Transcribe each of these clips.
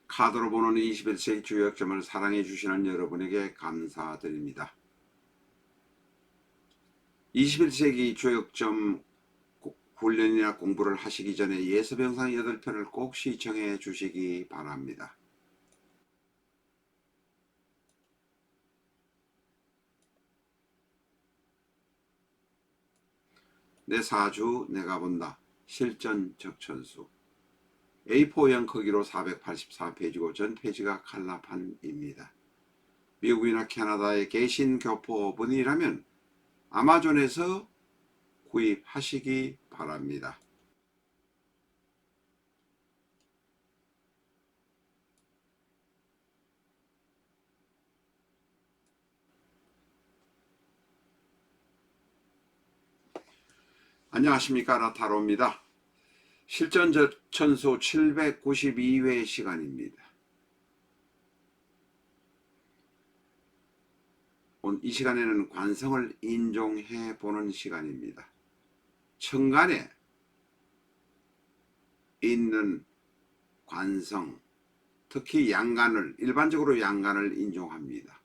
카드로 보는 21세기 주역점을 사랑해 주시는 여러분에게 감사드립니다. 21세기 주역점 훈련이나 공부를 하시기 전에 예습영상 8편을 꼭 시청해 주시기 바랍니다. 내 사주 내가 본다. 실전 적천수. A4형 크기로 484페이지고 전 페이지가 칼라판입니다. 미국이나 캐나다에 계신 교포분이라면 아마존에서 구입하시기 바랍니다. 안녕하십니까, 라타로입니다. 실전 적천수 792회 시간입니다. 이 시간에는 관성을 인종해 보는 시간입니다. 천간에 있는 관성, 특히 양간을, 일반적으로 양간을 인종합니다.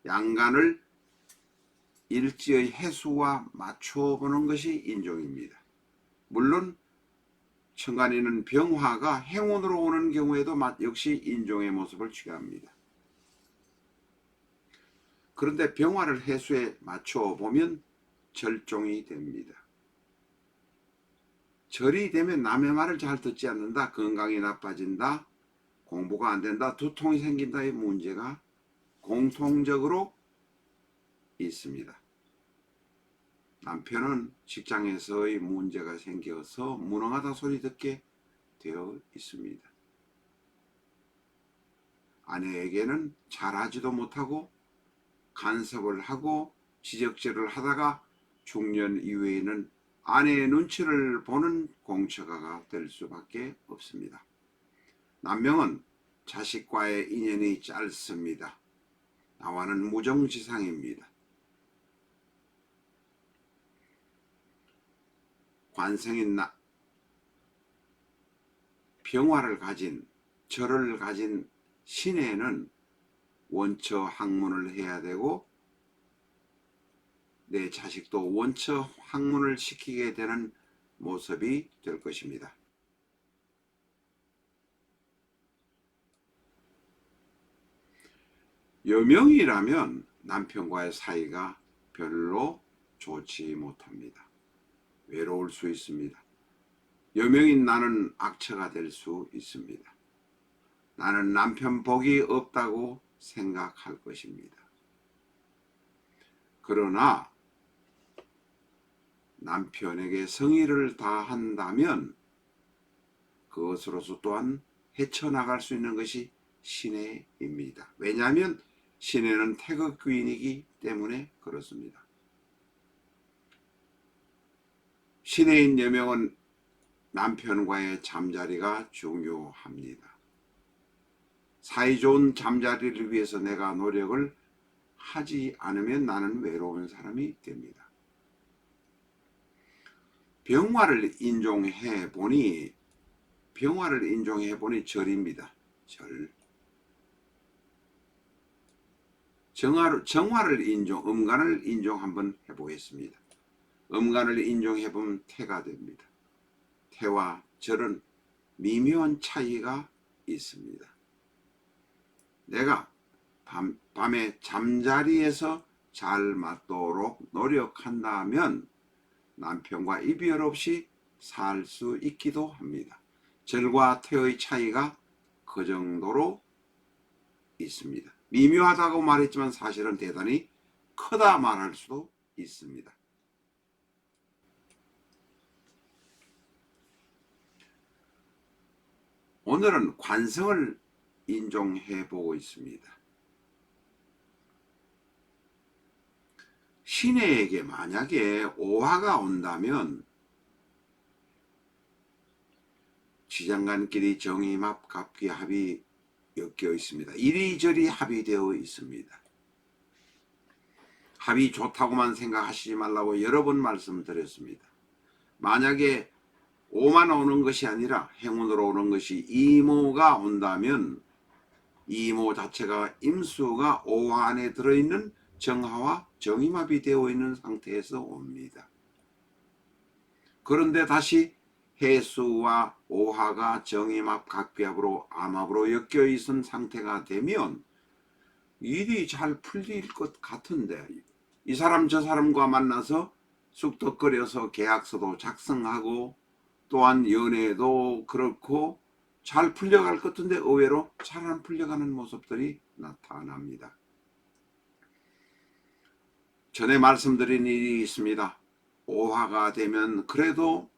양간을 일지의 해수와 맞춰보는 것이 인종입니다. 물론 천간에 있는 병화가 행운으로 오는 경우에도 역시 인종의 모습을 취합니다. 그런데 병화를 해수에 맞춰보면 절종이 됩니다. 절이 되면 남의 말을 잘 듣지 않는다, 건강이 나빠진다, 공부가 안 된다, 두통이 생긴다의 문제가 공통적으로 있습니다. 남편은 직장에서의 문제가 생겨서 무능하다 소리 듣게 되어 있습니다. 아내에게는 잘하지도 못하고 간섭을 하고 지적질을 하다가 중년 이후에는 아내의 눈치를 보는 공처가가 될 수밖에 없습니다. 남명은 자식과의 인연이 짧습니다. 나와는 무정지상입니다. 관성인 병화를 가진, 절을 가진 신에는 원처 학문을 해야 되고 내 자식도 원처 학문을 시키게 되는 모습이 될 것입니다. 여명이라면 남편과의 사이가 별로 좋지 못합니다. 외로울 수 있습니다. 여명인 나는 악처가 될 수 있습니다. 나는 남편 복이 없다고 생각할 것입니다. 그러나 남편에게 성의를 다한다면 그것으로서 또한 헤쳐나갈 수 있는 것이 신해입니다. 왜냐하면 신해는 태극귀인이기 때문에 그렇습니다. 신해인 여명은 남편과의 잠자리가 중요합니다. 사이좋은 잠자리를 위해서 내가 노력을 하지 않으면 나는 외로운 사람이 됩니다. 병화를 인종해 보니 절입니다. 절. 정화를 음간을 인종 한번 해보겠습니다. 음간을 인종해 보면 태가 됩니다. 태와 절은 미묘한 차이가 있습니다. 내가 밤에 잠자리에서 잘 맞도록 노력한다면 남편과 이별 없이 살 수 있기도 합니다. 절과 태의 차이가 그 정도로 있습니다. 미묘하다고 말했지만 사실은 대단히 크다 말할 수도 있습니다. 오늘은 관성을 인종해 보고 있습니다. 신해에게 만약에 오화가 온다면 지장간끼리 정임합 갑기합이 엮여 있습니다. 이리저리 합의되어 있습니다. 합이 좋다고만 생각하시지 말라고 여러 번 말씀드렸습니다. 만약에 오만 오는 것이 아니라 행운으로 오는 것이 이모가 온다면 이모 자체가 임수가 오화 안에 들어있는 정화와 정임합이 되어 있는 상태에서 옵니다. 그런데 다시 해수와 오화가 정임합, 각비합으로 암합으로 엮여 있은 상태가 되면 일이 잘 풀릴 것 같은데, 이 사람 저 사람과 만나서 쑥덕거려서 계약서도 작성하고 또한 연애도 그렇고 잘 풀려갈 것 같은데 의외로 잘 안 풀려가는 모습들이 나타납니다. 전에 말씀드린 일이 있습니다. 오화가 되면 그래도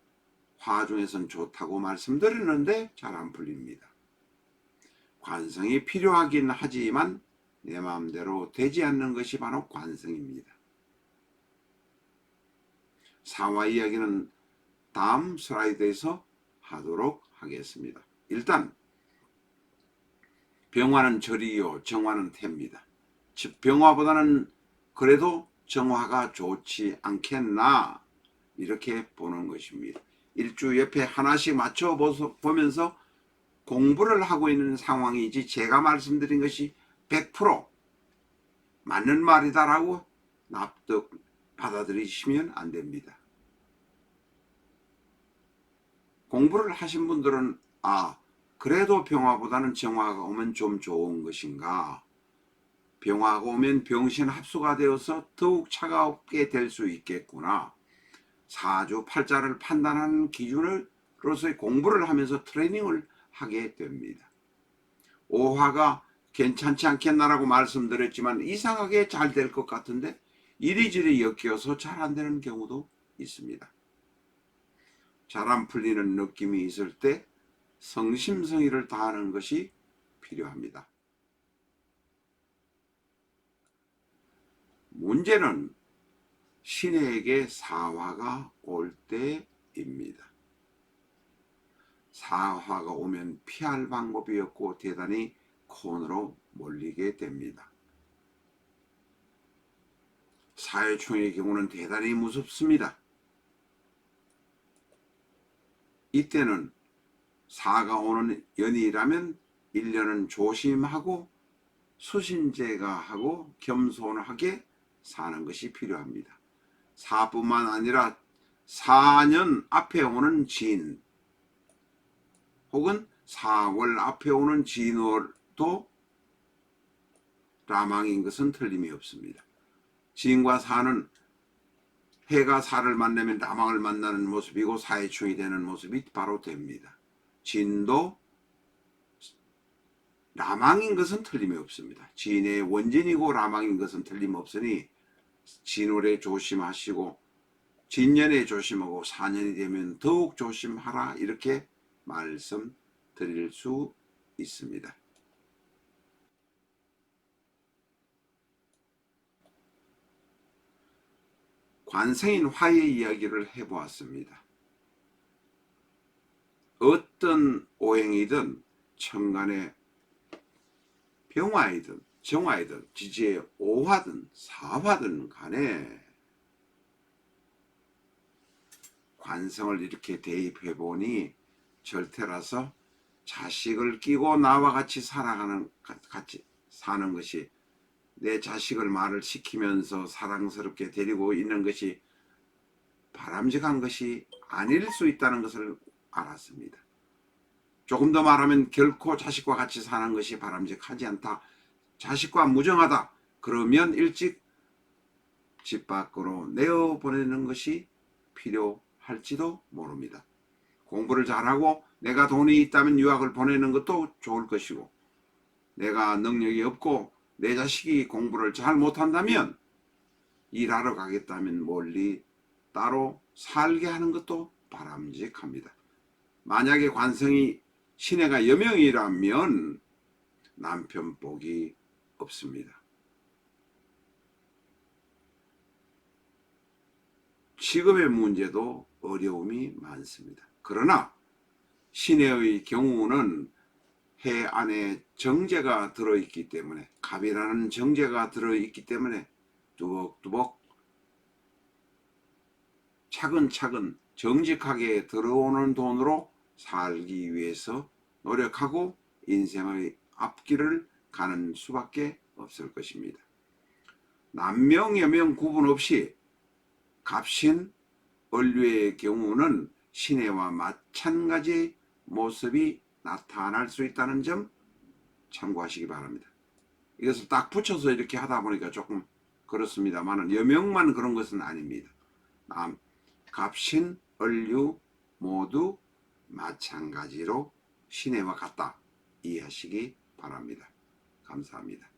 화 중에선 좋다고 말씀드리는데 잘 안 풀립니다. 관성이 필요하긴 하지만 내 마음대로 되지 않는 것이 바로 관성입니다. 사화 이야기는 다음 슬라이드에서 하도록 하겠습니다. 일단 병화는 절이요 정화는 태입니다. 즉 병화보다는 그래도 정화가 좋지 않겠나 이렇게 보는 것입니다. 일주 옆에 하나씩 맞춰 보면서 공부를 하고 있는 상황이지 제가 말씀드린 것이 100% 맞는 말이다라고 납득 받아들이시면 안 됩니다. 공부를 하신 분들은 그래도 병화보다는 정화가 오면 좀 좋은 것인가, 병화가 오면 병신 합수가 되어서 더욱 차갑게 될 수 있겠구나, 사주 팔자를 판단하는 기준으로서의 공부를 하면서 트레이닝을 하게 됩니다. 오화가 괜찮지 않겠나라고 말씀드렸지만 이상하게 잘 될 것 같은데 이리저리 엮여서 잘 안 되는 경우도 있습니다. 잘 안 풀리는 느낌이 있을 때 성심성의를 다하는 것이 필요합니다. 문제는 신에게 사화가 올 때입니다. 사화가 오면 피할 방법이 없고 대단히 콘으로 몰리게 됩니다. 사회충의 경우는 대단히 무섭습니다. 이때는 사가 오는 연이라면 1년은 조심하고 수신제가하고 겸손하게 사는 것이 필요합니다. 사뿐만 아니라 4년 앞에 오는 진 혹은 4월 앞에 오는 진월도 라망인 것은 틀림이 없습니다. 진과 사는 해가 사를 만나면 라망을 만나는 모습이고 사해충이 되는 모습이 바로 됩니다. 진도 라망인 것은 틀림이 없습니다. 진의 원진이고 라망인 것은 틀림없으니 진월에 조심하시고 진년에 조심하고 4년이 되면 더욱 조심하라 이렇게 말씀드릴 수 있습니다. 관성인 화의 이야기를 해보았습니다. 어떤 오행이든 천간의 병화이든 정화이든 지지의 오화든 사화든 간에 관성을 이렇게 대입해 보니 절대라서 자식을 끼고 나와 같이 같이 사는 것이, 내 자식을 말을 시키면서 사랑스럽게 데리고 있는 것이 바람직한 것이 아닐 수 있다는 것을 알았습니다. 조금 더 말하면 결코 자식과 같이 사는 것이 바람직하지 않다. 자식과 무정하다. 그러면 일찍 집 밖으로 내어보내는 것이 필요할지도 모릅니다. 공부를 잘하고 내가 돈이 있다면 유학을 보내는 것도 좋을 것이고, 내가 능력이 없고 내 자식이 공부를 잘 못한다면 일하러 가겠다면 멀리 따로 살게 하는 것도 바람직합니다. 만약에 관성이 신해가 여명이라면 남편 복이 없습니다. 직업의 문제도 어려움이 많습니다. 그러나 신해의 경우는 해 안에 정제가 들어있기 때문에, 갑이라는 정제가 들어있기 때문에 뚜벅뚜벅 차근차근 정직하게 들어오는 돈으로 살기 위해서 노력하고 인생의 앞길을 가는 수밖에 없을 것입니다. 남명 여명 구분 없이 갑신 을류의 경우는 신해와 마찬가지 모습이 나타날 수 있다는 점 참고하시기 바랍니다. 이것을 딱 붙여서 이렇게 하다 보니까 조금 그렇습니다만 여명만 그런 것은 아닙니다. 갑신, 을류 모두 마찬가지로 신해와 같다 이해하시기 바랍니다. 감사합니다.